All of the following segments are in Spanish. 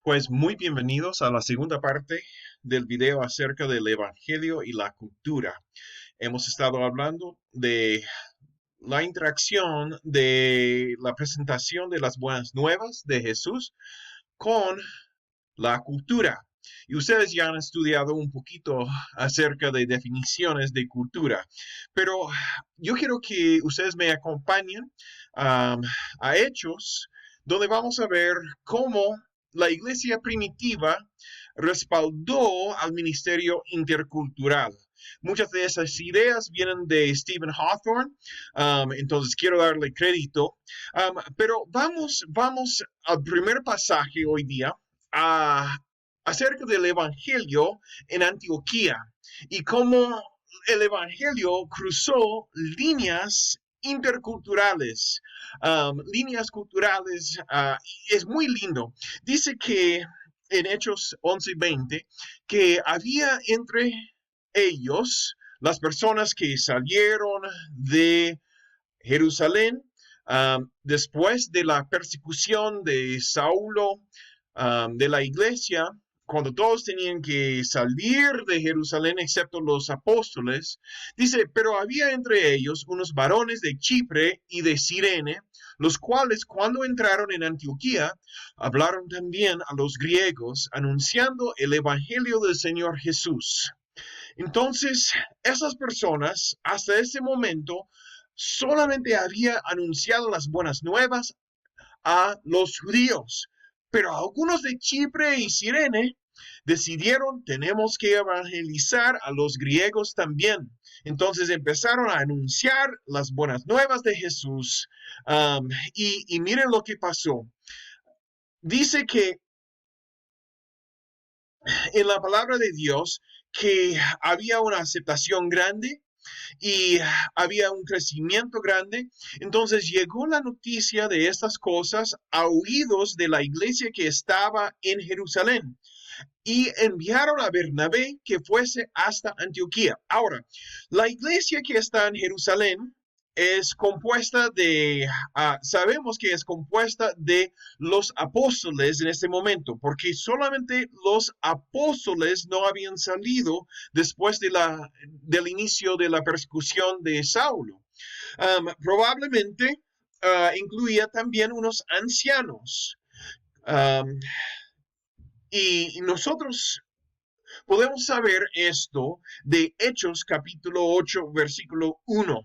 Pues muy bienvenidos a la segunda parte del video acerca del Evangelio y la cultura. Hemos estado hablando de la interacción de la presentación de las buenas nuevas de Jesús con la cultura. Y ustedes ya han estudiado un poquito acerca de definiciones de cultura, pero yo quiero que ustedes me acompañen a Hechos, donde vamos a ver cómo la iglesia primitiva respaldó al ministerio intercultural. Muchas de esas ideas vienen de Stephen Hawthorne, entonces quiero darle crédito. Pero vamos al primer pasaje hoy día, a, acerca del Evangelio en Antioquía y cómo el Evangelio cruzó líneas interculturales, líneas culturales, es muy lindo. Dice que en Hechos 11:20 que había entre ellos las personas que salieron de Jerusalén después de la persecución de Saulo, de la iglesia, cuando todos tenían que salir de Jerusalén excepto los apóstoles. Dice, pero había entre ellos unos varones de Chipre y de Cirene, los cuales cuando entraron en Antioquía, hablaron también a los griegos, anunciando el evangelio del Señor Jesús. Entonces, esas personas, hasta ese momento, solamente había anunciado las buenas nuevas a los judíos. Pero algunos de Chipre y Cirene decidieron, tenemos que evangelizar a los griegos también. Entonces empezaron a anunciar las buenas nuevas de Jesús. Y miren lo que pasó. Dice que en la palabra de Dios que había una aceptación grande y había un crecimiento grande. Entonces llegó la noticia de estas cosas a oídos de la iglesia que estaba en Jerusalén y enviaron a Bernabé que fuese hasta Antioquía. Ahora, la iglesia que está en Jerusalén es compuesta de, sabemos que es compuesta de los apóstoles en este momento, porque solamente los apóstoles no habían salido después del inicio de la persecución de Saulo. Probablemente incluía también unos ancianos. Um, y nosotros podemos saber esto de Hechos capítulo 8, versículo 1,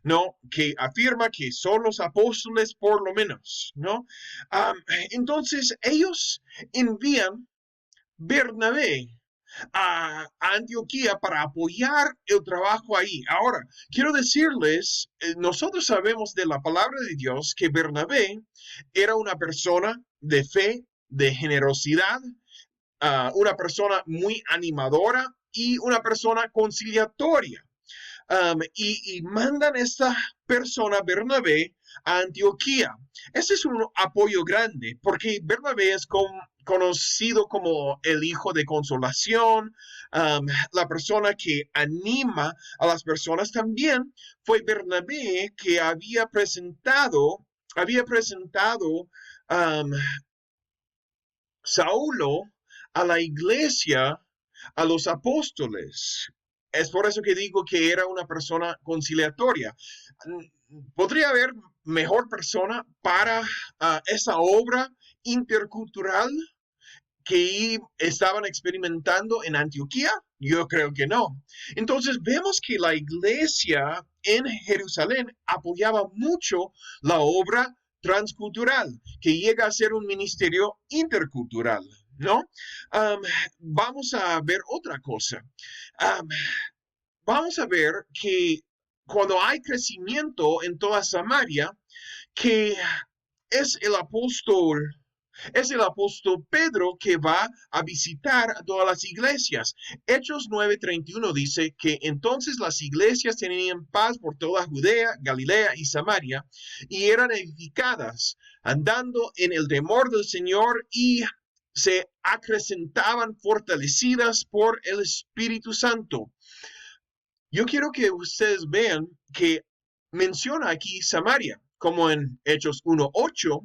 ¿no? Que afirma que son los apóstoles por lo menos, ¿no? Entonces ellos envían Bernabé a Antioquía para apoyar el trabajo ahí. Ahora, quiero decirles, nosotros sabemos de la palabra de Dios que Bernabé era una persona de fe, de generosidad, una persona muy animadora y una persona conciliatoria. Y mandan a esta persona, Bernabé, a Antioquía. Ese es un apoyo grande, porque Bernabé es conocido como el hijo de consolación, la persona que anima a las personas. También fue Bernabé que había presentado Saulo a la iglesia, a los apóstoles. Es por eso que digo que era una persona conciliatoria. ¿Podría haber mejor persona para esa obra intercultural que estaban experimentando en Antioquía? Yo creo que no. Entonces vemos que la iglesia en Jerusalén apoyaba mucho la obra transcultural, que llega a ser un ministerio intercultural, ¿no? Um, Vamos a ver otra cosa. Um, Vamos a ver que cuando hay crecimiento en toda Samaria, que es el apóstol es el apóstol Pedro que va a visitar a todas las iglesias. Hechos 9:31 dice que entonces las iglesias tenían paz por toda Judea, Galilea y Samaria y eran edificadas, andando en el temor del Señor y se acrecentaban fortalecidas por el Espíritu Santo. Yo quiero que ustedes vean que menciona aquí Samaria, como en Hechos 1:8.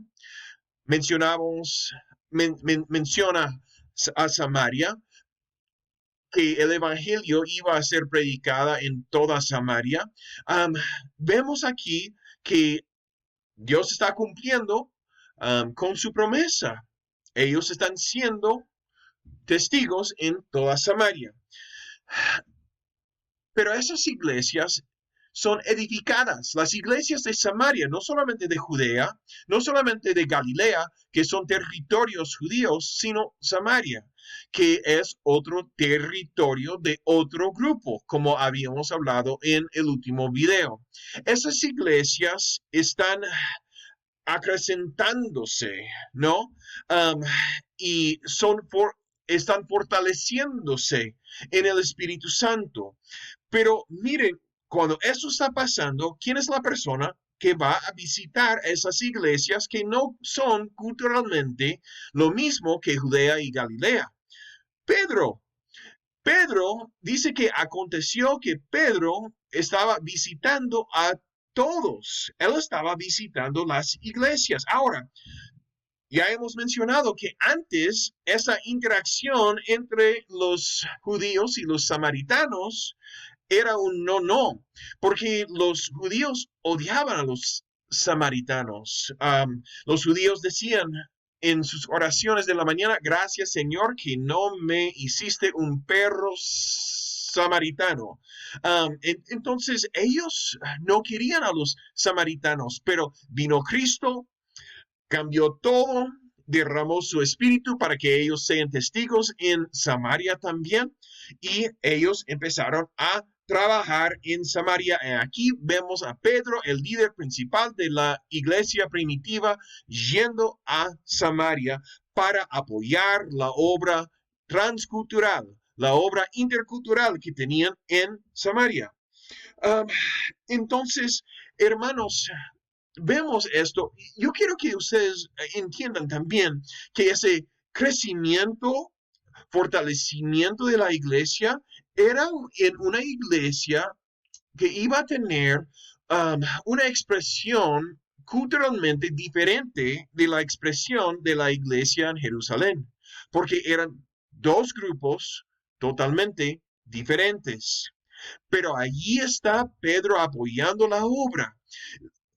menciona a Samaria, que el evangelio iba a ser predicada en toda Samaria. Vemos aquí que Dios está cumpliendo con su promesa. Ellos están siendo testigos en toda Samaria. Pero esas iglesias son edificadas. Las iglesias de Samaria, no solamente de Judea, no solamente de Galilea, que son territorios judíos, sino Samaria, que es otro territorio de otro grupo, como habíamos hablado en el último video. Esas iglesias están acrecentándose, ¿no? Um, y están fortaleciéndose en el Espíritu Santo. Pero miren, cuando eso está pasando, ¿quién es la persona que va a visitar esas iglesias que no son culturalmente lo mismo que Judea y Galilea? Pedro. Pedro dice que aconteció que Pedro estaba visitando a todos. Él estaba visitando las iglesias. Ahora, ya hemos mencionado que antes esa interacción entre los judíos y los samaritanos era un no, porque los judíos odiaban a los samaritanos. Los judíos decían en sus oraciones de la mañana, gracias Señor que no me hiciste un perro samaritano. Entonces ellos no querían a los samaritanos, pero vino Cristo, cambió todo, derramó su espíritu para que ellos sean testigos en Samaria también, y ellos empezaron a trabajar en Samaria. Aquí vemos a Pedro, el líder principal de la iglesia primitiva, yendo a Samaria para apoyar la obra transcultural, la obra intercultural que tenían en Samaria. Um, entonces, hermanos, vemos esto. Yo quiero que ustedes entiendan también que ese crecimiento, fortalecimiento de la iglesia era en una iglesia que iba a tener una expresión culturalmente diferente de la expresión de la iglesia en Jerusalén, porque eran dos grupos totalmente diferentes. Pero allí está Pedro apoyando la obra.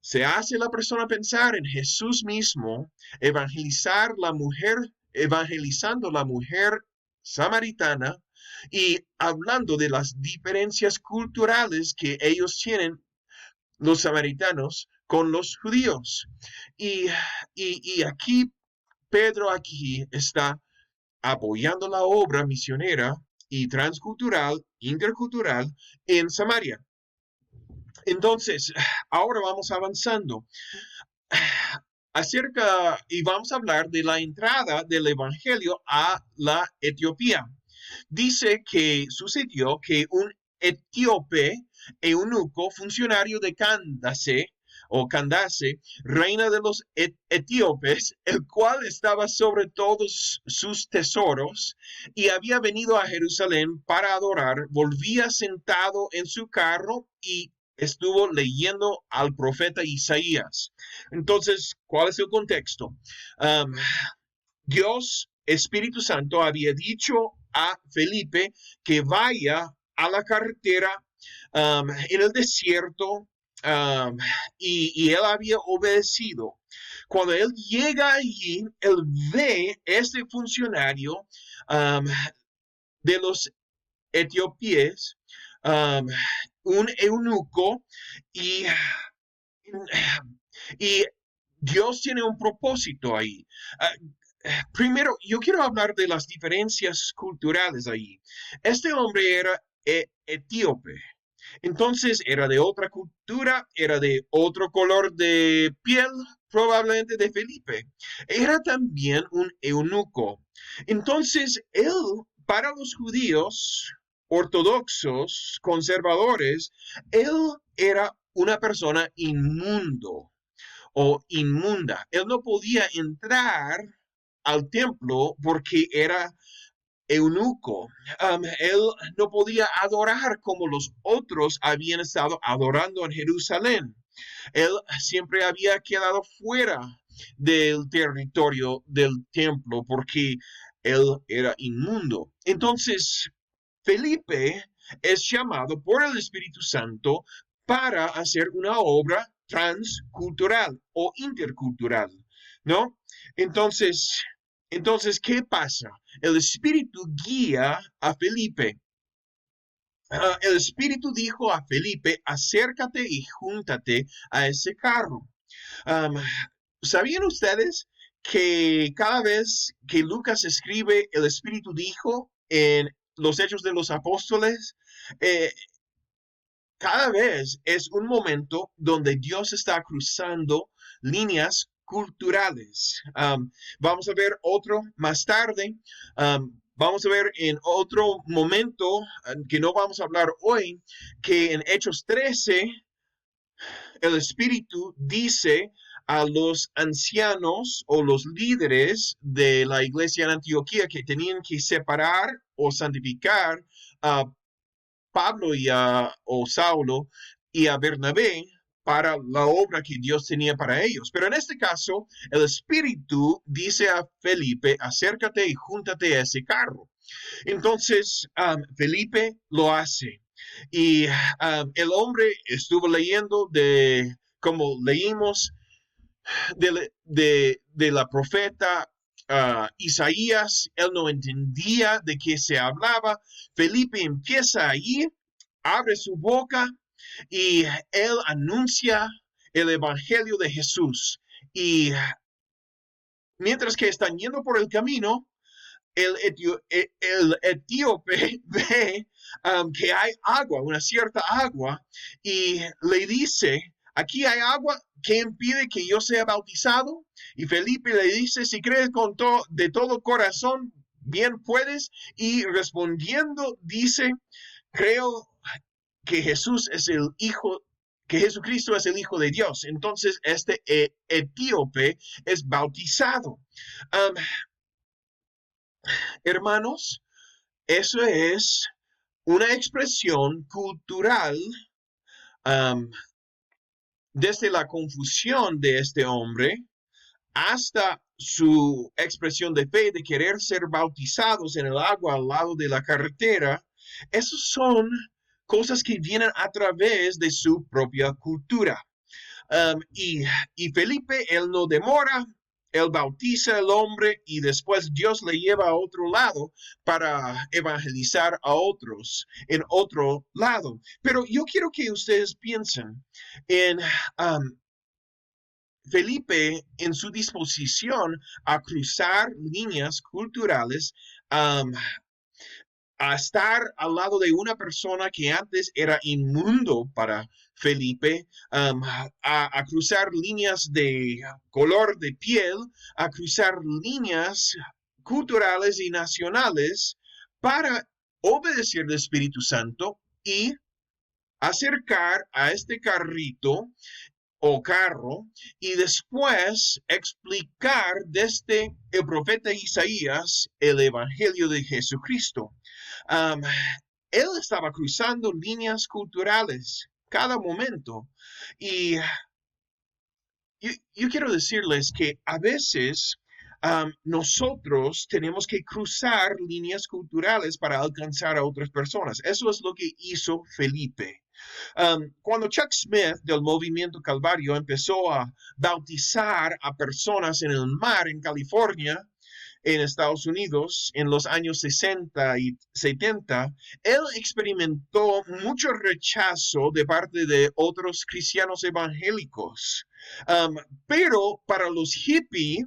Se hace la persona pensar en Jesús mismo, evangelizando la mujer samaritana y hablando de las diferencias culturales que ellos tienen, los samaritanos, con los judíos. Y, y aquí, Pedro aquí está apoyando la obra misionera y transcultural, intercultural en Samaria. Entonces, ahora vamos avanzando y vamos a hablar de la entrada del Evangelio a la Etiopía. Dice que sucedió que un etíope, eunuco, funcionario de Candace, reina de los etíopes, el cual estaba sobre todos sus tesoros y había venido a Jerusalén para adorar, volvía sentado en su carro y estuvo leyendo al profeta Isaías. Entonces, ¿cuál es el contexto? Dios, Espíritu Santo, había dicho a Felipe que vaya a la carretera en el desierto y él había obedecido. Cuando él llega allí, él ve este funcionario de los etíopes, un eunuco, y, y Dios tiene un propósito ahí. Primero, yo quiero hablar de las diferencias culturales ahí. Este hombre era etíope. Entonces era de otra cultura, era de otro color de piel, probablemente de Felipe. Era también un eunuco. Entonces él, para los judíos ortodoxos, conservadores, él era una persona inmundo o inmunda. Él no podía entrar al templo porque era eunuco. Él no podía adorar como los otros habían estado adorando en Jerusalén. Él siempre había quedado fuera del territorio del templo porque él era inmundo. Entonces, Felipe es llamado por el Espíritu Santo para hacer una obra transcultural o intercultural, ¿no? Entonces, ¿qué pasa? El Espíritu guía a Felipe. El Espíritu dijo a Felipe, acércate y júntate a ese carro. Um, ¿Sabían ustedes que cada vez que Lucas escribe el Espíritu dijo en los Hechos de los Apóstoles, eh, cada vez es un momento donde Dios está cruzando líneas culturales? Vamos a ver otro más tarde. Vamos a ver en otro momento, que no vamos a hablar hoy, que en Hechos 13 el Espíritu dice a los ancianos o los líderes de la iglesia en Antioquía que tenían que separar o santificar a Pablo o Saulo y a Bernabé para la obra que Dios tenía para ellos. Pero en este caso, el Espíritu dice a Felipe, acércate y júntate a ese carro. Entonces, Felipe lo hace. Y el hombre estuvo leyendo como leímos, de la profeta Isaías. Él no entendía de qué se hablaba. Felipe empieza allí, abre su boca y él anuncia el evangelio de Jesús. Y mientras que están yendo por el camino, el etíope ve que hay agua, una cierta agua, y le dice, aquí hay agua, ¿qué impide que yo sea bautizado? Y Felipe le dice, si crees de todo corazón, bien puedes. Y respondiendo dice, creo que Jesús es el Hijo, que Jesucristo es el Hijo de Dios. Entonces este etíope es bautizado. Um, Hermanos, eso es una expresión cultural, um, desde la confusión de este hombre hasta su expresión de fe de querer ser bautizados en el agua al lado de la carretera. Esas son cosas que vienen a través de su propia cultura. Y Felipe, él no demora, él bautiza al hombre y después Dios le lleva a otro lado para evangelizar a otros en otro lado. Pero yo quiero que ustedes piensen en Felipe en su disposición a cruzar líneas culturales, a estar al lado de una persona que antes era inmundo para Felipe, a cruzar líneas de color de piel, a cruzar líneas culturales y nacionales para obedecer al Espíritu Santo y acercar a este carrito o carro y después explicar desde el profeta Isaías el Evangelio de Jesucristo. Um, Él estaba cruzando líneas culturales cada momento. Y yo quiero decirles que a veces nosotros tenemos que cruzar líneas culturales para alcanzar a otras personas. Eso es lo que hizo Felipe. Cuando Chuck Smith del Movimiento Calvario empezó a bautizar a personas en el mar en California, en Estados Unidos, en los años 60 y 70, él experimentó mucho rechazo de parte de otros cristianos evangélicos. Pero para los hippies,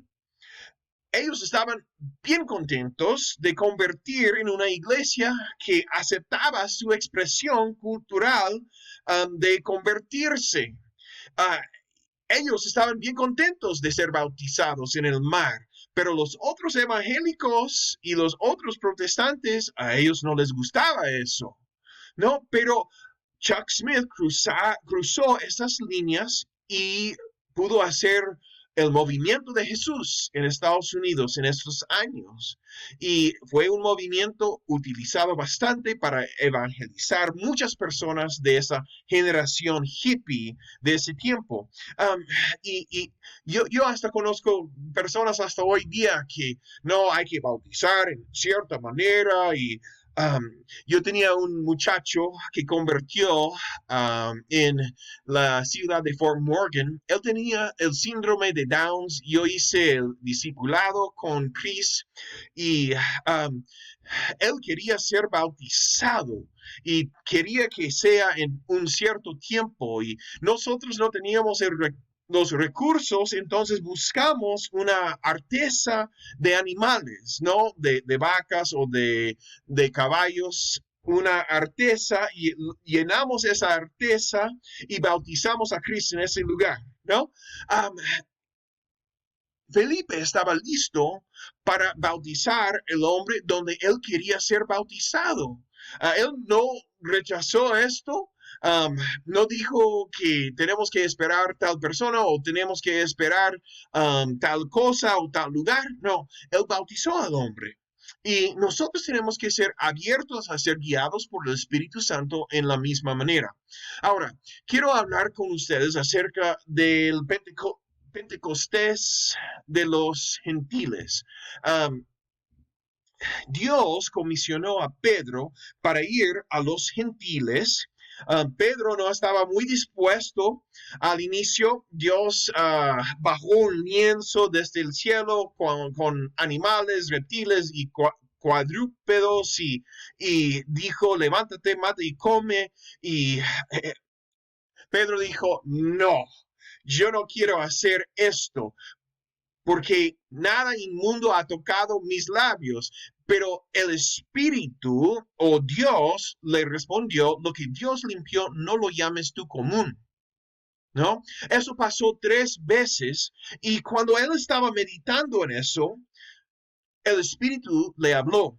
ellos estaban bien contentos de convertir en una iglesia que aceptaba su expresión cultural, de convertirse. Uh, Ellos estaban bien contentos de ser bautizados en el mar, pero los otros evangélicos y los otros protestantes, a ellos no les gustaba eso, ¿no? Pero Chuck Smith cruzó esas líneas y pudo hacer el movimiento de Jesús en Estados Unidos en estos años. Y fue un movimiento utilizado bastante para evangelizar muchas personas de esa generación hippie de ese tiempo. Um, y yo hasta conozco personas hasta hoy día que no hay que bautizar en cierta manera y yo tenía un muchacho que convirtió en la ciudad de Fort Morgan. Él tenía el síndrome de Downs. Yo hice el discipulado con Chris y él quería ser bautizado y quería que sea en un cierto tiempo y nosotros no teníamos los recursos, entonces buscamos una artesa de animales, ¿no? De vacas o de caballos, una artesa y llenamos esa artesa y bautizamos a Cristo en ese lugar, ¿no? Um, Felipe estaba listo para bautizar el hombre donde él quería ser bautizado. Él no rechazó esto, no dijo que tenemos que esperar tal persona o tenemos que esperar tal cosa o tal lugar. No, él bautizó al hombre. Y nosotros tenemos que ser abiertos a ser guiados por el Espíritu Santo en la misma manera. Ahora, quiero hablar con ustedes acerca del Pentecostés de los gentiles. Um, Dios comisionó a Pedro para ir a los gentiles. Pedro no estaba muy dispuesto al inicio. Dios bajó un lienzo desde el cielo con animales, reptiles y cuadrúpedos y dijo, levántate, mata y come. Y Pedro dijo, no, yo no quiero hacer esto porque nada inmundo ha tocado mis labios. Pero el Espíritu o Dios le respondió, lo que Dios limpió, no lo llames tú común. ¿No? Eso pasó 3 veces y cuando él estaba meditando en eso, el Espíritu le habló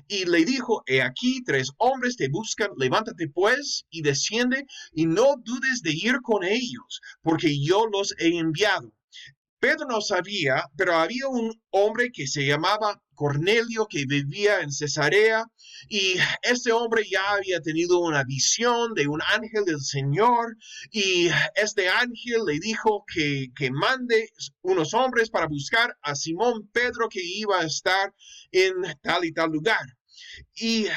y le dijo, he aquí 3 hombres te buscan, levántate pues y desciende y no dudes de ir con ellos, porque yo los he enviado. Pedro no sabía, pero había un hombre que se llamaba Cornelio que vivía en Cesarea y este hombre ya había tenido una visión de un ángel del Señor y este ángel le dijo que mande unos hombres para buscar a Simón Pedro que iba a estar en tal y tal lugar. Y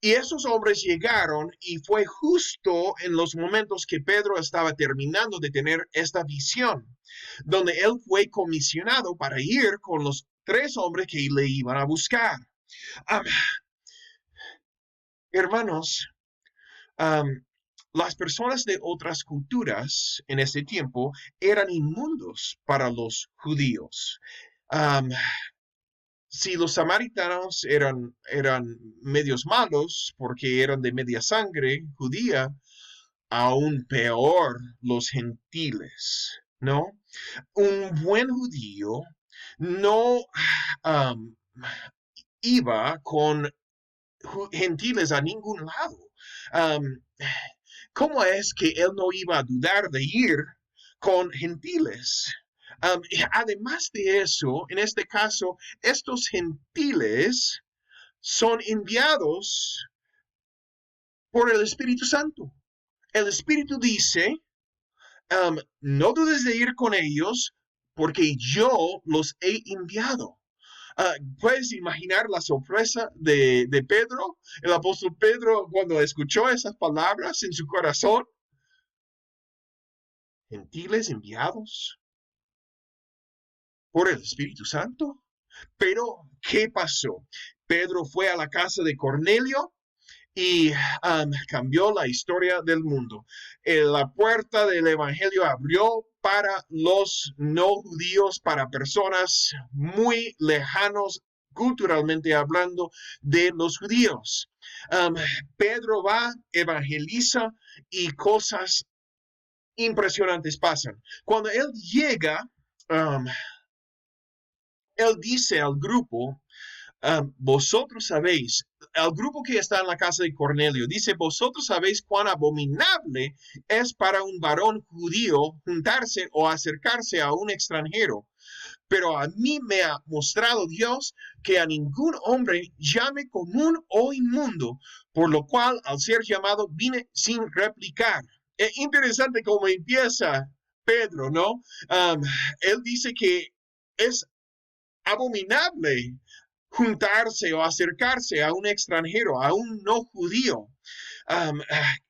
esos hombres llegaron y fue justo en los momentos que Pedro estaba terminando de tener esta visión, donde él fue comisionado para ir con los 3 hombres que le iban a buscar. Um, Hermanos, las personas de otras culturas en ese tiempo eran inmundos para los judíos. Um, si los samaritanos eran medios malos porque eran de media sangre judía, aún peor los gentiles, ¿no? Un buen judío no um, iba con gentiles a ningún lado. Um, ¿Cómo es que él no iba a dudar de ir con gentiles? Además de eso, en este caso, estos gentiles son enviados por el Espíritu Santo. El Espíritu dice, no dudes de ir con ellos porque yo los he enviado. ¿Puedes imaginar la sorpresa de Pedro, el apóstol Pedro, cuando escuchó esas palabras en su corazón? Gentiles enviados por el Espíritu Santo. Pero, ¿qué pasó? Pedro fue a la casa de Cornelio y cambió la historia del mundo. La puerta del Evangelio abrió para los no judíos, para personas muy lejanos culturalmente hablando de los judíos. Pedro va, evangeliza y cosas impresionantes pasan. Cuando él llega, él dice al grupo, Vosotros sabéis, el grupo que está en la casa de Cornelio dice, vosotros sabéis cuán abominable es para un varón judío juntarse o acercarse a un extranjero. Pero a mí me ha mostrado Dios que a ningún hombre llame común o inmundo, por lo cual al ser llamado vine sin replicar. Es interesante cómo empieza Pedro, ¿no? Él dice que es abominable juntarse o acercarse a un extranjero, a un no judío.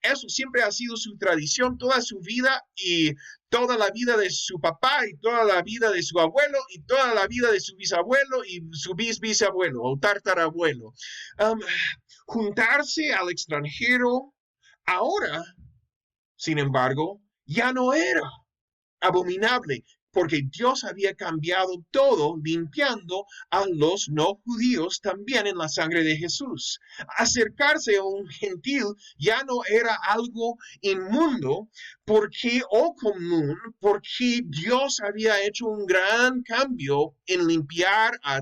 Eso siempre ha sido su tradición toda su vida y toda la vida de su papá y toda la vida de su abuelo y toda la vida de su bisabuelo y su bisbisabuelo o tartarabuelo. Um, Juntarse al extranjero ahora, sin embargo, ya no era abominable, porque Dios había cambiado todo, limpiando a los no judíos también en la sangre de Jesús. Acercarse a un gentil ya no era algo inmundo porque o común, porque Dios había hecho un gran cambio en limpiar a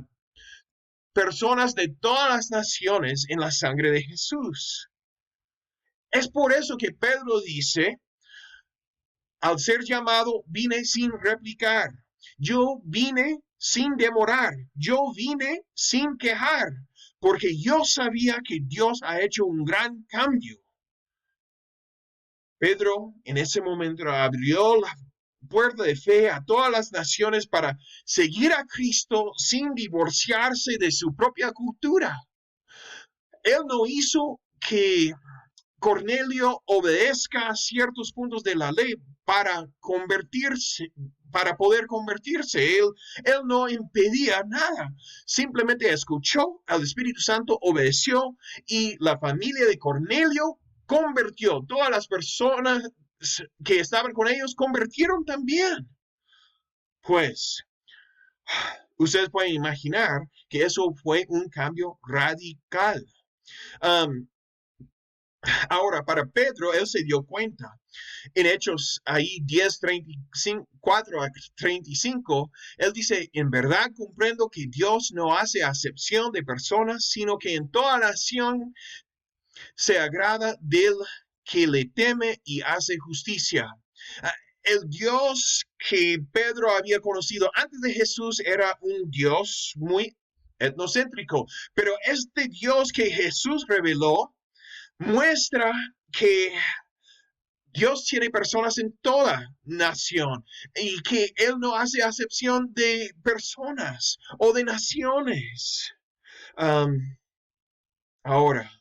personas de todas las naciones en la sangre de Jesús. Es por eso que Pedro dice, al ser llamado, vine sin replicar. Yo vine sin demorar. Yo vine sin quejar, porque yo sabía que Dios ha hecho un gran cambio. Pedro en ese momento abrió la puerta de fe a todas las naciones para seguir a Cristo sin divorciarse de su propia cultura. Él no hizo que Cornelio obedezca a ciertos puntos de la ley para convertirse, para poder convertirse. Él no impedía nada. Simplemente escuchó al Espíritu Santo, obedeció y la familia de Cornelio convirtió. Todas las personas que estaban con ellos convirtieron también. Pues, ustedes pueden imaginar que eso fue un cambio radical. Um, Ahora, para Pedro, él se dio cuenta. En Hechos ahí 10:4 a 35, él dice, en verdad comprendo que Dios no hace acepción de personas, sino que en toda nación se agrada del que le teme y hace justicia. El Dios que Pedro había conocido antes de Jesús era un Dios muy etnocéntrico, pero este Dios que Jesús reveló muestra que Dios tiene personas en toda nación y que Él no hace acepción de personas o de naciones. Um, Ahora,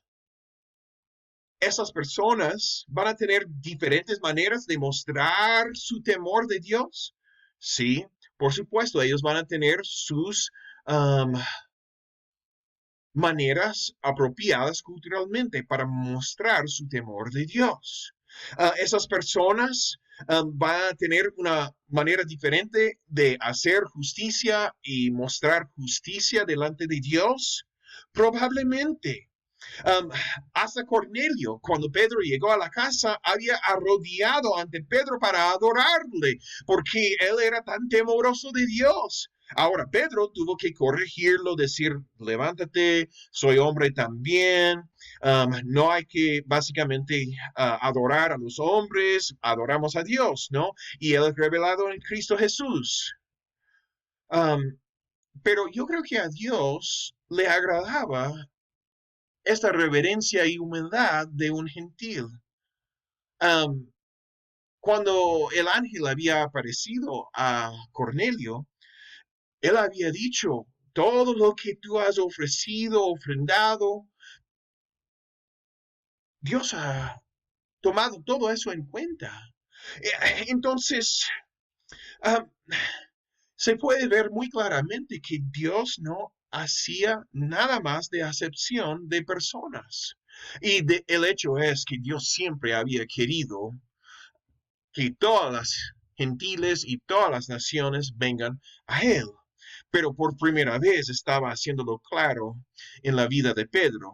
esas personas van a tener diferentes maneras de mostrar su temor de Dios. Sí, por supuesto, ellos van a tener sus maneras apropiadas culturalmente para mostrar su temor de Dios. Esas personas van a tener una manera diferente de hacer justicia y mostrar justicia delante de Dios. Probablemente. Um, Hasta Cornelio, cuando Pedro llegó a la casa, había arrodillado ante Pedro para adorarle, porque él era tan temeroso de Dios. Ahora, Pedro tuvo que corregirlo, decir, levántate, soy hombre también. No hay que básicamente adorar a los hombres, adoramos a Dios, ¿no? Y él es revelado en Cristo Jesús. Um, pero yo creo que a Dios le agradaba esta reverencia y humildad de un gentil. Um, Cuando el ángel había aparecido a Cornelio, él había dicho, todo lo que tú has ofrecido, ofrendado, Dios ha tomado todo eso en cuenta. Entonces, um, se puede ver muy claramente que Dios no hacía nada más de acepción de personas. El hecho es que Dios siempre había querido que todas las gentiles y todas las naciones vengan a Él. Pero por primera vez estaba haciéndolo claro en la vida de Pedro.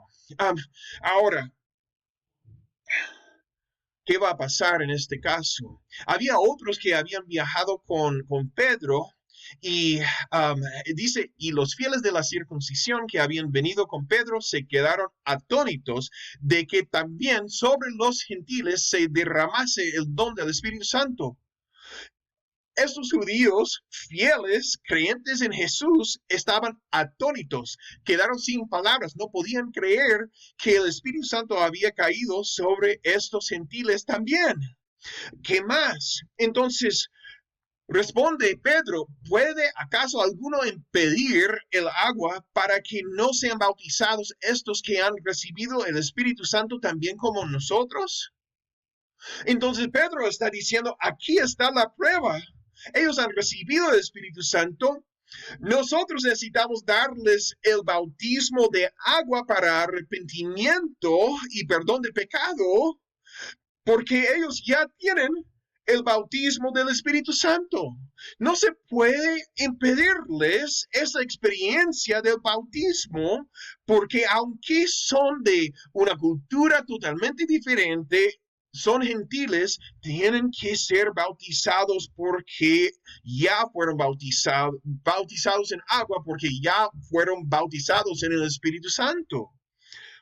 Ahora, ¿qué va a pasar en este caso? Había otros que habían viajado con Pedro Y dice, y los fieles de la circuncisión que habían venido con Pedro se quedaron atónitos de que también sobre los gentiles se derramase el don del Espíritu Santo. Estos judíos fieles, creyentes en Jesús, estaban atónitos, quedaron sin palabras, no podían creer que el Espíritu Santo había caído sobre estos gentiles también. ¿Qué más? Entonces, responde Pedro, ¿puede acaso alguno impedir el agua para que no sean bautizados estos que han recibido el Espíritu Santo también como nosotros? Entonces Pedro está diciendo, aquí está la prueba. Ellos han recibido el Espíritu Santo. Nosotros necesitamos darles el bautismo de agua para arrepentimiento y perdón de pecado, porque ellos ya tienen el bautismo del Espíritu Santo. No se puede impedirles esa experiencia del bautismo, porque aunque son de una cultura totalmente diferente, son gentiles, tienen que ser bautizados porque ya fueron bautizados en agua, porque ya fueron bautizados en el Espíritu Santo.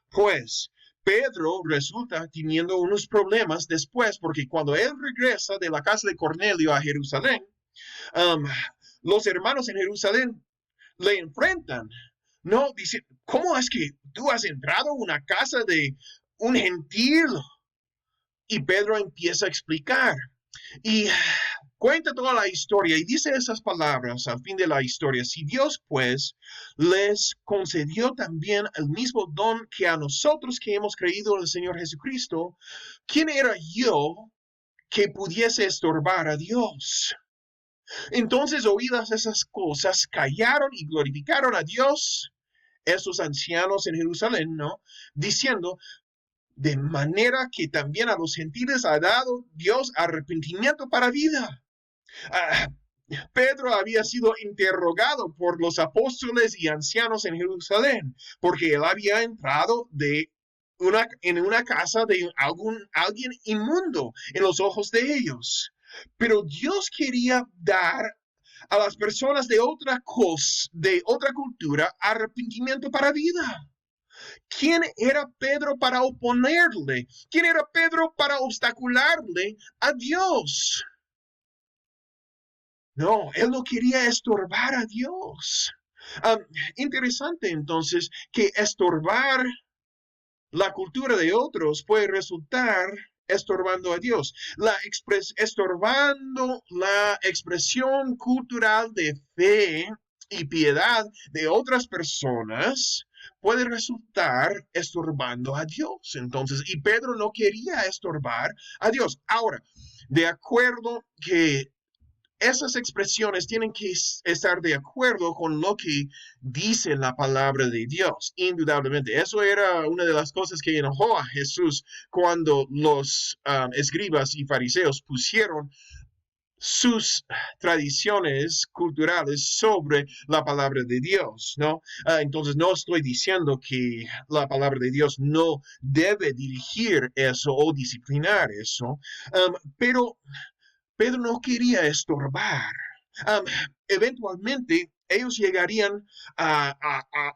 Pues Pedro resulta teniendo unos problemas después, porque cuando él regresa de la casa de Cornelio a Jerusalén, um, los hermanos en Jerusalén le enfrentan. No, dice, ¿cómo es que tú has entrado a una casa de un gentil? Y Pedro empieza a explicar. Y cuenta toda la historia y dice esas palabras al fin de la historia. Si Dios, pues, les concedió también el mismo don que a nosotros que hemos creído en el Señor Jesucristo, ¿quién era yo que pudiese estorbar a Dios? Entonces, oídas esas cosas, callaron y glorificaron a Dios, esos ancianos en Jerusalén, ¿no? Diciendo, de manera que también a los gentiles ha dado Dios arrepentimiento para vida. Ah, Pedro había sido interrogado por los apóstoles y ancianos en Jerusalén, porque él había entrado en una casa de alguien inmundo en los ojos de ellos. Pero Dios quería dar a las personas de de otra cultura, arrepentimiento para vida. ¿Quién era Pedro para oponerle? ¿Quién era Pedro para obstacularle a Dios? No, él no quería estorbar a Dios. Interesante entonces que estorbar la cultura de otros puede resultar estorbando a Dios. Estorbando la expresión cultural de fe y piedad de otras personas puede resultar estorbando a Dios. Entonces, y Pedro no quería estorbar a Dios. Ahora, de acuerdo que esas expresiones tienen que estar de acuerdo con lo que dice la palabra de Dios, indudablemente. Eso era una de las cosas que enojó a Jesús cuando los escribas y fariseos pusieron sus tradiciones culturales sobre la palabra de Dios, ¿no? Entonces no estoy diciendo que la palabra de Dios no debe dirigir eso o disciplinar eso, pero Pedro no quería estorbar. Um, Eventualmente ellos llegarían a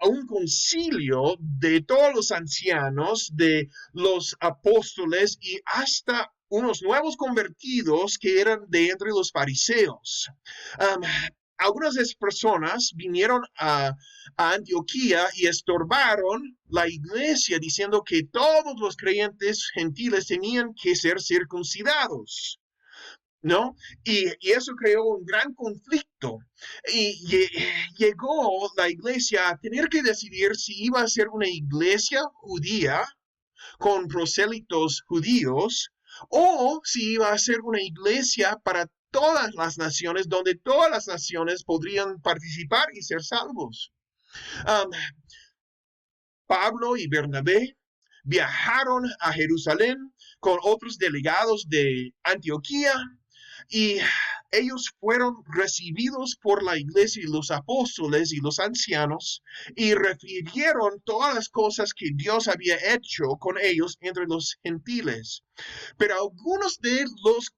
un concilio de todos los ancianos, de los apóstoles y hasta unos nuevos convertidos que eran de entre los fariseos. Um, Algunas de esas personas vinieron a Antioquía y estorbaron la iglesia diciendo que todos los creyentes gentiles tenían que ser circuncidados. ¿No? Y eso creó un gran conflicto. Y llegó la iglesia a tener que decidir si iba a ser una iglesia judía con prosélitos judíos o si iba a ser una iglesia para todas las naciones, donde todas las naciones podrían participar y ser salvos. Um, Pablo y Bernabé viajaron a Jerusalén con otros delegados de Antioquía y ellos fueron recibidos por la iglesia y los apóstoles y los ancianos y refirieron todas las cosas que Dios había hecho con ellos entre los gentiles. Pero algunos de los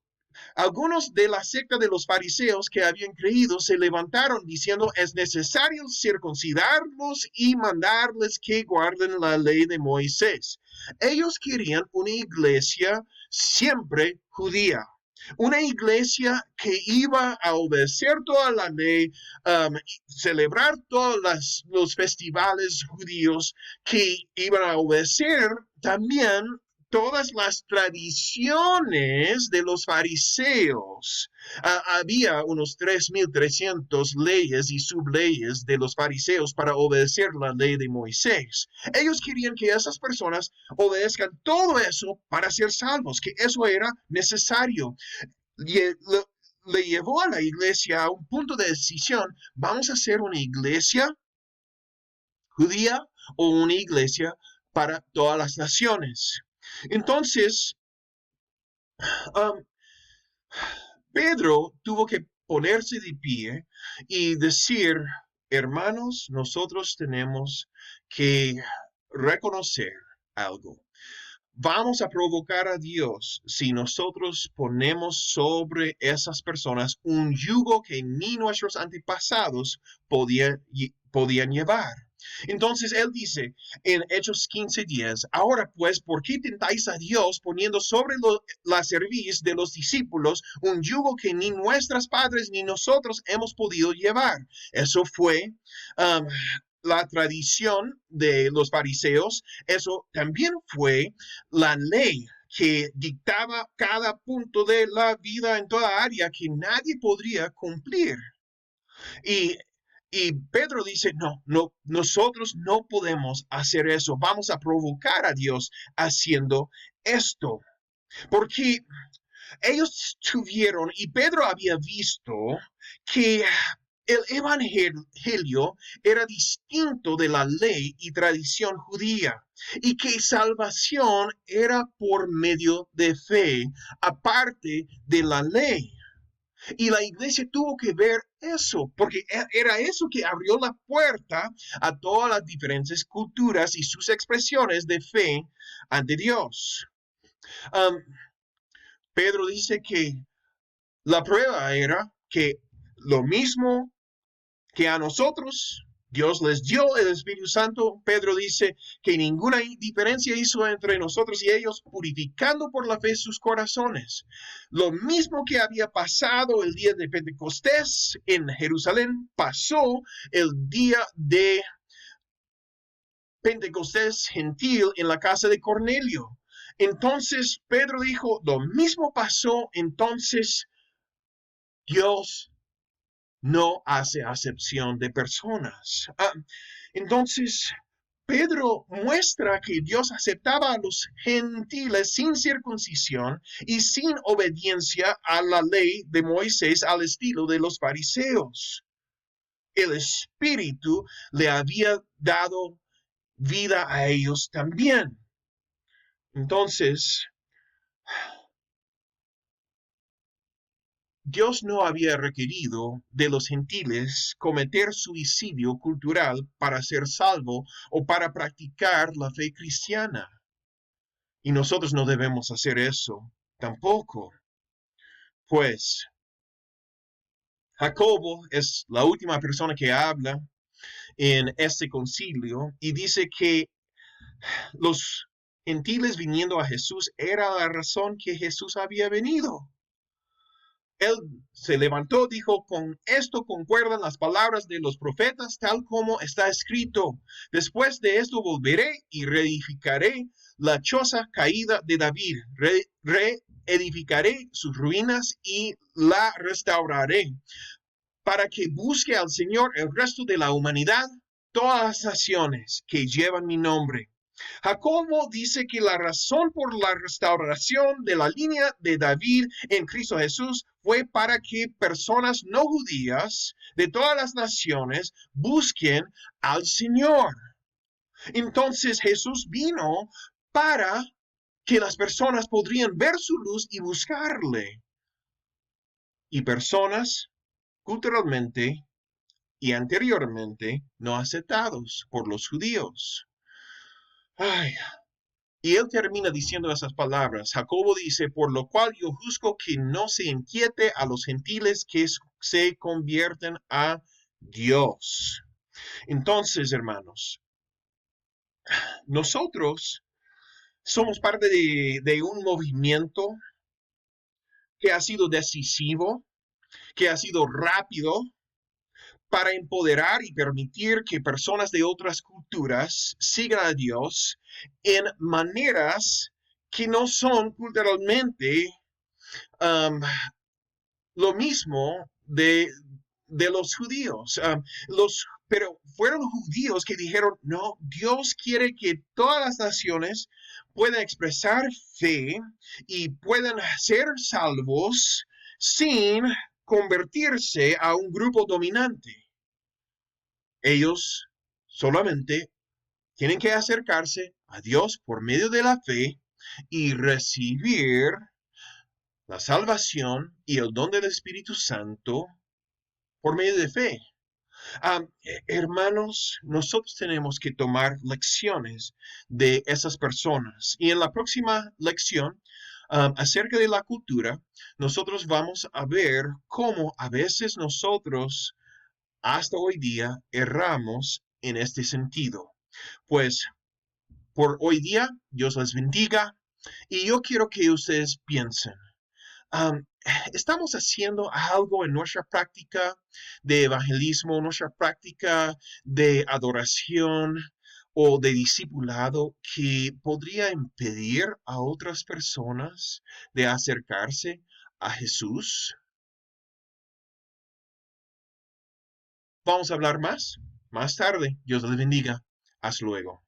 Algunos de la secta de los fariseos que habían creído se levantaron diciendo es necesario circuncidarlos y mandarles que guarden la ley de Moisés. Ellos querían una iglesia siempre judía. Una iglesia que iba a obedecer toda la ley, celebrar todos los festivales judíos, que iban a obedecer también todas las tradiciones de los fariseos. Había unos 3.300 leyes y subleyes de los fariseos para obedecer la ley de Moisés. Ellos querían que esas personas obedezcan todo eso para ser salvos, que eso era necesario. Le llevó a la iglesia a un punto de decisión: ¿vamos a hacer una iglesia judía o una iglesia para todas las naciones? Entonces, um, Pedro tuvo que ponerse de pie y decir: hermanos, nosotros tenemos que reconocer algo. Vamos a provocar a Dios si nosotros ponemos sobre esas personas un yugo que ni nuestros antepasados podían llevar. Entonces él dice en Hechos 15:10, ahora pues, ¿por qué tentáis a Dios poniendo sobre la cerviz de los discípulos un yugo que ni nuestros padres ni nosotros hemos podido llevar? Eso fue la tradición de los fariseos. Eso también fue la ley que dictaba cada punto de la vida en toda área que nadie podría cumplir. Y y Pedro dice: no, nosotros no podemos hacer eso. Vamos a provocar a Dios haciendo esto. Porque ellos tuvieron, y Pedro había visto que el evangelio era distinto de la ley y tradición judía, y que salvación era por medio de fe, aparte de la ley. Y la iglesia tuvo que ver eso, porque era eso que abrió la puerta a todas las diferentes culturas y sus expresiones de fe ante Dios. Um, Pedro dice que la prueba era que lo mismo que a nosotros Dios les dio el Espíritu Santo. Pedro dice que ninguna diferencia hizo entre nosotros y ellos, purificando por la fe sus corazones. Lo mismo que había pasado el día de Pentecostés en Jerusalén, pasó el día de Pentecostés gentil en la casa de Cornelio. Entonces Pedro dijo, lo mismo pasó. Entonces Dios no hace acepción de personas. Entonces, Pedro muestra que Dios aceptaba a los gentiles sin circuncisión y sin obediencia a la ley de Moisés al estilo de los fariseos. El Espíritu le había dado vida a ellos también. Entonces, Dios no había requerido de los gentiles cometer suicidio cultural para ser salvo o para practicar la fe cristiana. Y nosotros no debemos hacer eso tampoco. Pues Jacobo es la última persona que habla en este concilio y dice que los gentiles viniendo a Jesús era la razón que Jesús había venido. Él se levantó, dijo, con esto concuerdan las palabras de los profetas, tal como está escrito. Después de esto volveré y reedificaré la choza caída de David. Reedificaré sus ruinas y la restauraré, para que busque al Señor el resto de la humanidad, todas las naciones que llevan mi nombre. Jacobo dice que la razón por la restauración de la línea de David en Cristo Jesús fue para que personas no judías de todas las naciones busquen al Señor. Entonces Jesús vino para que las personas podrían ver su luz y buscarle. Y personas culturalmente y anteriormente no aceptados por los judíos. Ay, Y él termina diciendo esas palabras. Jacobo dice, por lo cual yo juzgo que no se inquiete a los gentiles que se convierten a Dios. Entonces, hermanos, nosotros somos parte de un movimiento que ha sido decisivo, que ha sido rápido para empoderar y permitir que personas de otras culturas sigan a Dios en maneras que no son culturalmente um, lo mismo de los judíos. Pero fueron judíos que dijeron, no, Dios quiere que todas las naciones puedan expresar fe y puedan ser salvos sin convertirse a un grupo dominante. Ellos solamente tienen que acercarse a Dios por medio de la fe y recibir la salvación y el don del Espíritu Santo por medio de fe. Hermanos, nosotros tenemos que tomar lecciones de esas personas. Y en la próxima lección, acerca de la cultura, nosotros vamos a ver cómo a veces nosotros, hasta hoy día, erramos en este sentido. Pues por hoy día, Dios les bendiga. Y yo quiero que ustedes piensen. Um, ¿Estamos haciendo algo en nuestra práctica de evangelismo, nuestra práctica de adoración o de discipulado que podría impedir a otras personas de acercarse a Jesús? Vamos a hablar más tarde. Dios les bendiga. Hasta luego.